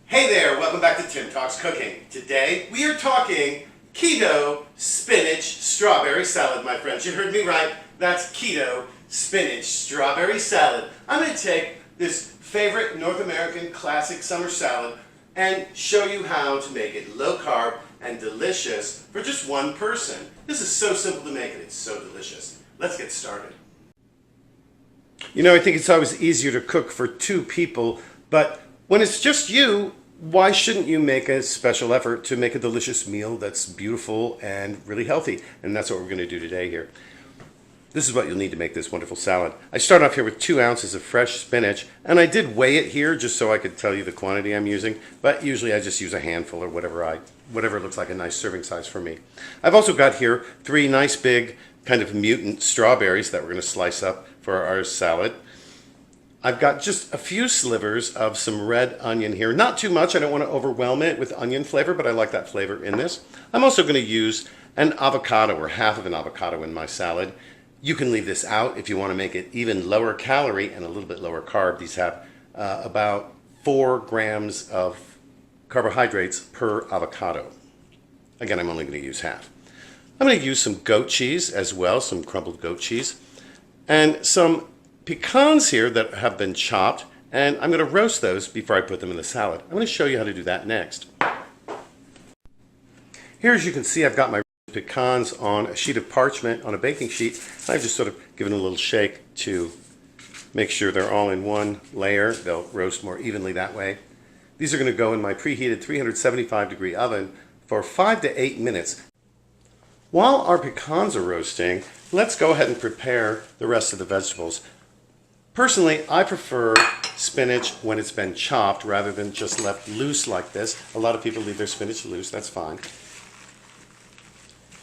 Hey there, welcome back to Tim Talks Cooking. Today we are talking keto spinach strawberry salad, my friends. You heard me right, that's keto spinach strawberry salad. I'm going to take this favorite North American classic summer salad and show you how to make it low carb and delicious for just one person. This is so simple to make and it's so delicious. Let's get started. You know, I think it's always easier to cook for two people, but when it's just you, why shouldn't you make a special effort to make a delicious meal that's beautiful and really healthy? And that's what we're going to do today here. This is what you'll need to make this wonderful salad. I start off here with 2 ounces of fresh spinach, and I did weigh it here just so I could tell you the quantity I'm using, but usually I just use a handful or whatever looks like a nice serving size for me. I've also got here 3 nice big kind of mutant strawberries that we're going to slice up for our salad. I've got just a few slivers of some red onion here. Not too much, I don't want to overwhelm it with onion flavor, but I like that flavor in this. I'm also going to use an avocado or half of an avocado in my salad. You can leave this out if you want to make it even lower calorie and a little bit lower carb. These have about 4 grams of carbohydrates per avocado. Again, I'm only going to use half. I'm going to use some goat cheese as well, some crumbled goat cheese, and some pecans here that have been chopped, and I'm going to roast those before I put them in the salad. I'm going to show you how to do that next. Here, as you can see, I've got my pecans on a sheet of parchment on a baking sheet. I've just sort of given a little shake to make sure they're all in one layer. They'll roast more evenly that way. These are going to go in my preheated 375-degree oven for 5 to 8 minutes. While our pecans are roasting, let's go ahead and prepare the rest of the vegetables. Personally, I prefer spinach when it's been chopped rather than just left loose like this. A lot of people leave their spinach loose, that's fine.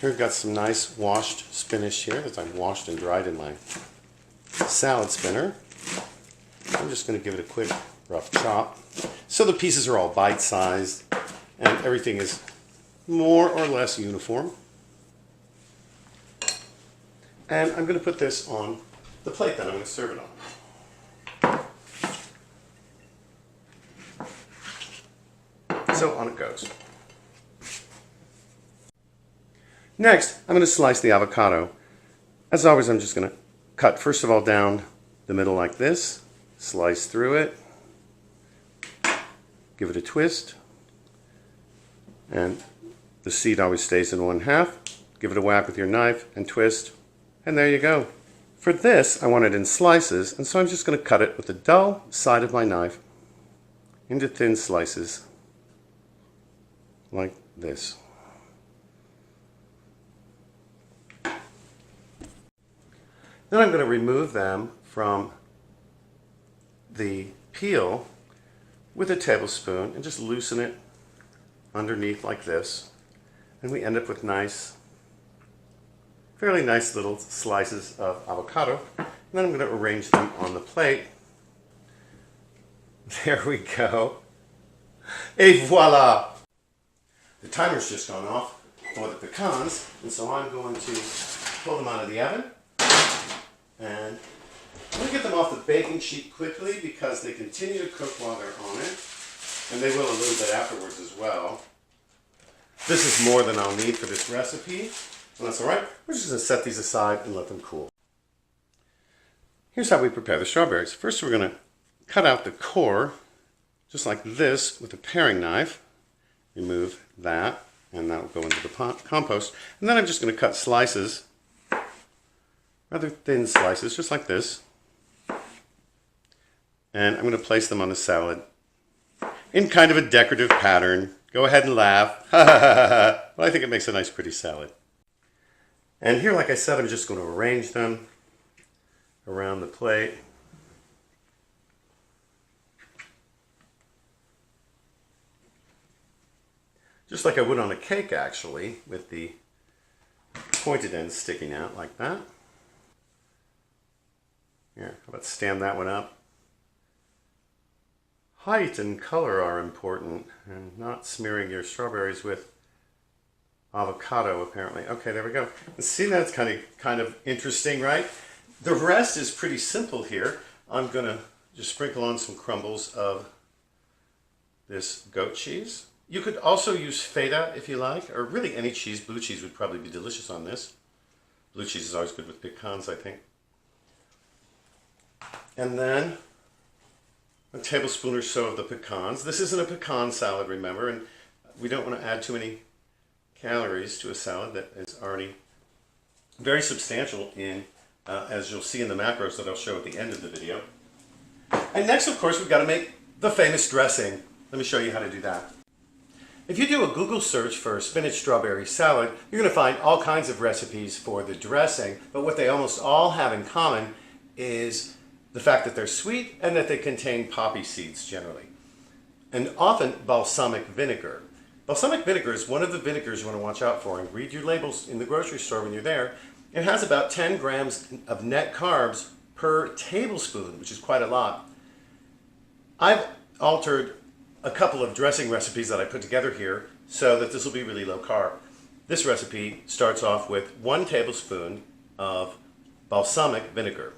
Here I've got some nice washed spinach here that I've washed and dried in my salad spinner. I'm just going to give it a quick rough chop so the pieces are all bite-sized and everything is more or less uniform. And I'm going to put this on the plate that I'm going to serve it on. So on it goes. Next, I'm going to slice the avocado. As always, I'm just going to cut first of all down the middle like this, slice through it, give it a twist, and the seed always stays in one half. Give it a whack with your knife and twist, and there you go. For this, I want it in slices, and so I'm just going to cut it with the dull side of my knife into thin slices like this. Then I'm going to remove them from the peel with a tablespoon and just loosen it underneath like this. And we end up with nice, fairly nice little slices of avocado. And then I'm going to arrange them on the plate. There we go. Et voila! The timer's just gone off for the pecans, and so I'm going to pull them out of the oven. And I'm going to get them off the baking sheet quickly because they continue to cook while they're on it. And they will a little bit afterwards as well. This is more than I'll need for this recipe. And that's alright. We're just going to set these aside and let them cool. Here's how we prepare the strawberries. First we're going to cut out the core, just like this, with a paring knife. Remove that, and that'll go into the compost. And then I'm just going to cut slices, rather thin slices, just like this. And I'm going to place them on the salad in kind of a decorative pattern. Go ahead and laugh. But I think it makes a nice pretty salad. And here, like I said, I'm just going to arrange them around the plate. Just like I would on a cake, actually, with the pointed ends sticking out like that. Here, how about stand that one up? Height and color are important, and not smearing your strawberries with avocado, apparently. Okay, there we go. And see, that's kind of interesting, right? The rest is pretty simple here. I'm going to just sprinkle on some crumbles of this goat cheese. You could also use feta if you like, or really any cheese. Blue cheese would probably be delicious on this. Blue cheese is always good with pecans, I think. And then a tablespoon or so of the pecans. This isn't a pecan salad, remember, and we don't want to add too many calories to a salad that is already very substantial in, as you'll see in the macros that I'll show at the end of the video. And next, of course, we've got to make the famous dressing. Let me show you how to do that. If you do a Google search for spinach strawberry salad, you're going to find all kinds of recipes for the dressing, but what they almost all have in common is the fact that they're sweet and that they contain poppy seeds generally. And often balsamic vinegar. Balsamic vinegar is one of the vinegars you want to watch out for, and read your labels in the grocery store when you're there. It has about 10 grams of net carbs per tablespoon, which is quite a lot. I've altered a couple of dressing recipes that I put together here so that this will be really low carb. This recipe starts off with 1 tablespoon of balsamic vinegar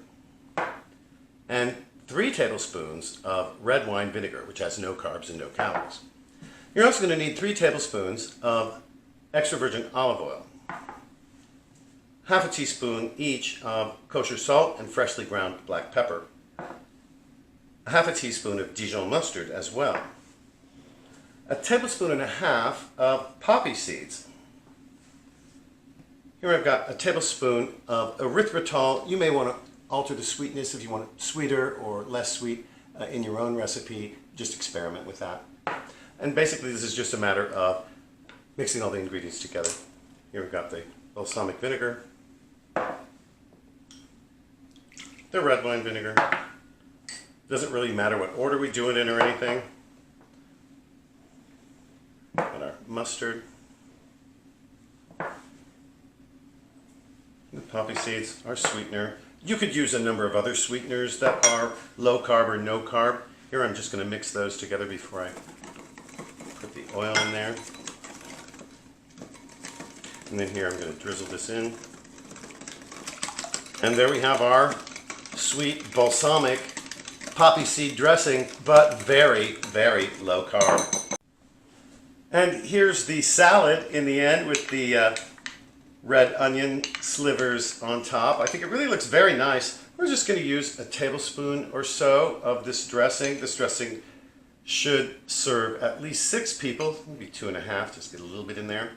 and 3 tablespoons of red wine vinegar, which has no carbs and no calories. You're also going to need 3 tablespoons of extra virgin olive oil, half a teaspoon each of kosher salt and freshly ground black pepper, half a teaspoon of Dijon mustard as well, a tablespoon and a half of poppy seeds. Here I've got a tablespoon of erythritol. You may want to alter the sweetness if you want it sweeter or less sweet in your own recipe. Just experiment with that. And basically this is just a matter of mixing all the ingredients together. Here we've got the balsamic vinegar, the red wine vinegar. Doesn't really matter what order we do it in or anything. And our mustard. The poppy seeds, our sweetener. You could use a number of other sweeteners that are low carb or no carb. Here I'm just going to mix those together before I put the oil in there. And then here I'm going to drizzle this in. And there we have our sweet balsamic poppy seed dressing, but very, very low carb. And here's the salad in the end with the red onion slivers on top. I think it really looks very nice. We're just going to use a tablespoon or so of this dressing. This dressing should serve at least 6 people, maybe 2.5, just get a little bit in there.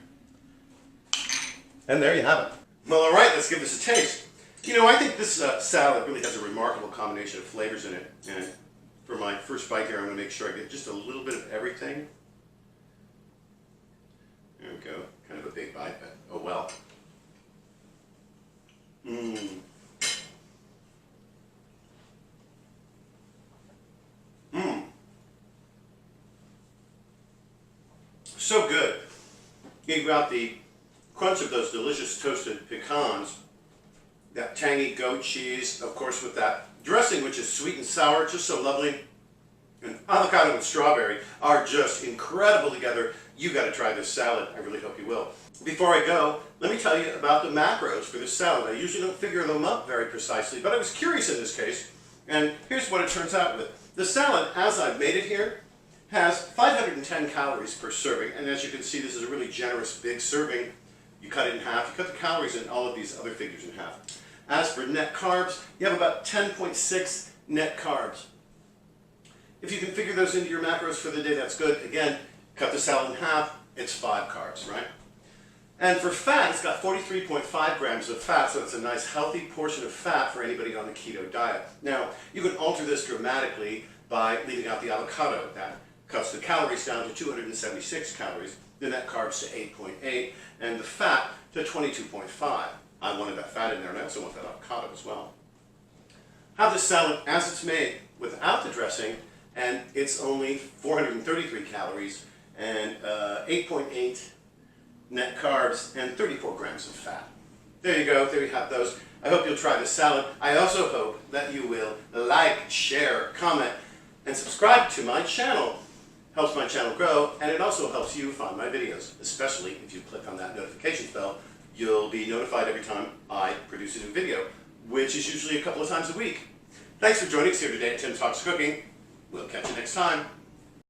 And there you have it. Well, all right, let's give this a taste. You know, I think this salad really has a remarkable combination of flavors in it. And for my first bite here, I'm going to make sure I get just a little bit of everything. There we go. Kind of a big bite, but oh well. So good. You've got the crunch of those delicious toasted pecans, that tangy goat cheese, of course with that dressing which is sweet and sour, just so lovely. And avocado and strawberry are just incredible together. You got to try this salad. I really hope you will. Before I go, let me tell you about the macros for this salad. I usually don't figure them up very precisely, but I was curious in this case, and here's what it turns out with. The salad, as I've made it here, has 510 calories per serving, and as you can see, this is a really generous big serving. You cut it in half. You cut the calories in all of these other figures in half. As for net carbs, you have about 10.6 net carbs. If you can figure those into your macros for the day, that's good. Again, cut the salad in half, it's 5 carbs, right? And for fat, it's got 43.5 grams of fat, so it's a nice healthy portion of fat for anybody on the keto diet. Now, you can alter this dramatically by leaving out the avocado. That cuts the calories down to 276 calories, the net carbs to 8.8, and the fat to 22.5. I wanted that fat in there, and I also want that avocado as well. Have this salad as it's made without the dressing, and it's only 433 calories and 8.8 net carbs and 34 grams of fat. There you go, there you have those. I hope you'll try this salad. I also hope that you will like, share, comment, and subscribe to my channel. Helps my channel grow, and it also helps you find my videos, especially if you click on that notifications bell. You'll be notified every time I produce a new video, which is usually a couple of times a week. Thanks for joining us here today at Tim Talks Cooking. We'll catch you next time.